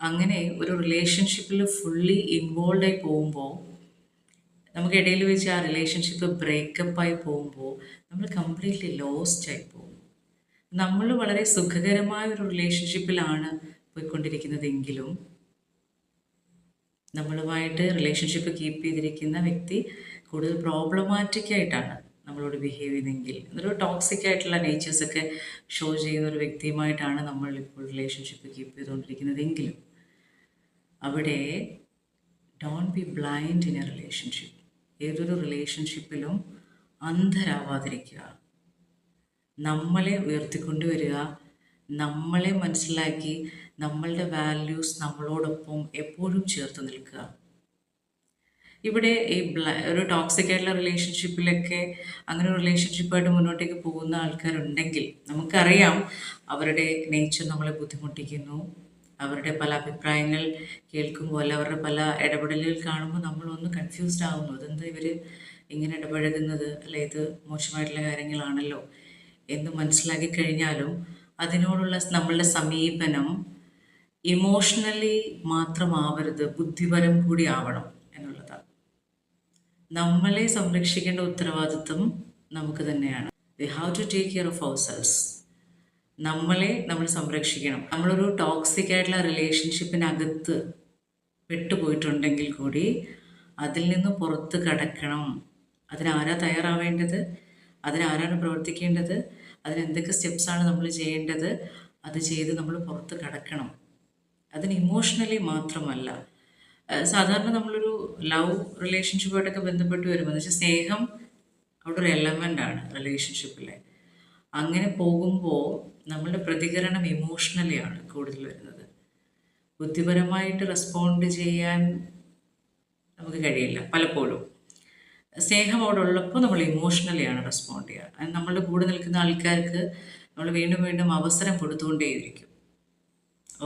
അങ്ങനെ ഒരു റിലേഷൻഷിപ്പിൽ ഫുള്ളി ഇൻവോൾവ് ആയി പോകുമ്പോൾ നമുക്കിടയിൽ വെച്ച് ആ റിലേഷൻഷിപ്പ് ബ്രേക്കപ്പായി പോകുമ്പോൾ നമ്മൾ കംപ്ലീറ്റ്ലി ലോസ്റ്റ് ആയി പോകും. നമ്മൾ വളരെ സുഖകരമായ ഒരു റിലേഷൻഷിപ്പിലാണ് പോയിക്കൊണ്ടിരിക്കുന്നതെങ്കിലും നമ്മളുമായിട്ട് റിലേഷൻഷിപ്പ് കീപ്പ് ചെയ്തിരിക്കുന്ന വ്യക്തി കൂടുതൽ പ്രോബ്ലമാറ്റിക് ആയിട്ടാണ് നമ്മളോട് ബിഹേവ് ചെയ്യുന്നതെങ്കിൽ, എന്നൊരു ടോക്സിക് ആയിട്ടുള്ള നേച്ചേഴ്സൊക്കെ ഷോ ചെയ്യുന്ന ഒരു വ്യക്തിയുമായിട്ടാണ് നമ്മൾ ഇപ്പോൾ റിലേഷൻഷിപ്പ് കീപ്പ് ചെയ്തുകൊണ്ടിരിക്കുന്നതെങ്കിലും അവിടെ don't be blind in A relationship. ഏതൊരു റിലേഷൻഷിപ്പിലും അന്ധരാവാതിരിക്കുക, നമ്മളെ ഉയർത്തിക്കൊണ്ടുവരിക, നമ്മളെ മനസ്സിലാക്കി നമ്മളുടെ വാല്യൂസ് നമ്മളോടൊപ്പം എപ്പോഴും ചേർത്ത് നിൽക്കുക. ഇവിടെ ഈ ഒരു ടോക്സിക് ആയിട്ടുള്ള റിലേഷൻഷിപ്പിലൊക്കെ അങ്ങനെ ഒരു റിലേഷൻഷിപ്പായിട്ട് മുന്നോട്ടേക്ക് പോകുന്ന ആൾക്കാരുണ്ടെങ്കിൽ നമുക്കറിയാം അവരുടെ നേച്ചർ നമ്മളെ ബുദ്ധിമുട്ടിക്കുന്നു. അവരുടെ പല അഭിപ്രായങ്ങൾ കേൾക്കുമ്പോൾ അല്ല അവരുടെ പല ഇടപെടലുകൾ കാണുമ്പോൾ നമ്മളൊന്ന് കൺഫ്യൂസ്ഡ് ആകുന്നു. അതെന്താ ഇവർ ഇങ്ങനെ ഇടപഴകുന്നത്, അല്ലെ ഇത് മോശമായിട്ടുള്ള കാര്യങ്ങളാണല്ലോ എന്ന് മനസ്സിലാക്കി കഴിഞ്ഞാലും അതിനോടുള്ള നമ്മളുടെ സമീപനം ഇമോഷണലി മാത്രമാവരുത്, ബുദ്ധിപരം കൂടി ആവണം എന്നുള്ളതാണ്. നമ്മളെ സംരക്ഷിക്കേണ്ട ഉത്തരവാദിത്വം നമുക്ക് തന്നെയാണ്. We have to take care of ourselves. നമ്മളെ നമ്മൾ സംരക്ഷിക്കണം. നമ്മളൊരു ടോക്സിക് ആയിട്ടുള്ള റിലേഷൻഷിപ്പിനകത്ത് പെട്ടുപോയിട്ടുണ്ടെങ്കിൽ കൂടി അതിൽ നിന്ന് പുറത്ത് കടക്കണം. അതിനാരാ തയ്യാറാവേണ്ടത്, അതിനാരാണ് പ്രവർത്തിക്കേണ്ടത്, അതിനെന്തൊക്കെ സ്റ്റെപ്സാണ് നമ്മൾ ചെയ്യേണ്ടത്, അത് ചെയ്ത് നമ്മൾ പുറത്ത് കടക്കണം. അതിന് ഇമോഷണലി മാത്രമല്ല. സാധാരണ നമ്മളൊരു ലവ് റിലേഷൻഷിപ്പായിട്ടൊക്കെ ബന്ധപ്പെട്ട് വരുമ്പോൾ എന്ന് വെച്ചാൽ സ്നേഹം അവിടെ ഒരു എലമെൻ്റാണ് റിലേഷൻഷിപ്പിലെ. അങ്ങനെ പോകുമ്പോൾ നമ്മളുടെ പ്രതികരണം ഇമോഷണലിയാണ് കൂടുതൽ വരുന്നത്. ബുദ്ധിപരമായിട്ട് റെസ്പോണ്ട് ചെയ്യാൻ നമുക്ക് കഴിയില്ല പലപ്പോഴും. സ്നേഹം അവിടെ ഉള്ളപ്പോൾ നമ്മൾ ഇമോഷണലിയാണ് റെസ്പോണ്ട് ചെയ്യുക. അത് നമ്മളുടെ കൂടെ നിൽക്കുന്ന ആൾക്കാർക്ക് നമ്മൾ വീണ്ടും വീണ്ടും അവസരം കൊടുത്തുകൊണ്ടേയിരിക്കും.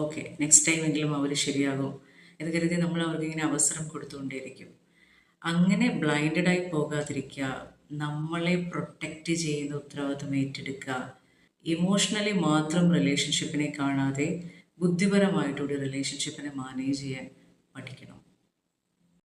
ഓക്കെ, നെക്സ്റ്റ് ടൈം എങ്കിലും അവർ ശരിയാകും എന്ന് കരുതി നമ്മൾ അവർക്ക് ഇങ്ങനെ അവസരം കൊടുത്തുകൊണ്ടേയിരിക്കും. അങ്ങനെ ബ്ലൈൻഡായി പോകാതിരിക്കുക, നമ്മളെ പ്രൊട്ടക്റ്റ് ചെയ്യുന്ന ഉത്തരവാദിത്വം ഏറ്റെടുക്കുക. ഇമോഷണലി മാത്രം റിലേഷൻഷിപ്പിനെ കാണാതെ ബുദ്ധിപരമായിട്ടൊരു റിലേഷൻഷിപ്പിനെ മാനേജ് ചെയ്യാൻ പഠിക്കണം.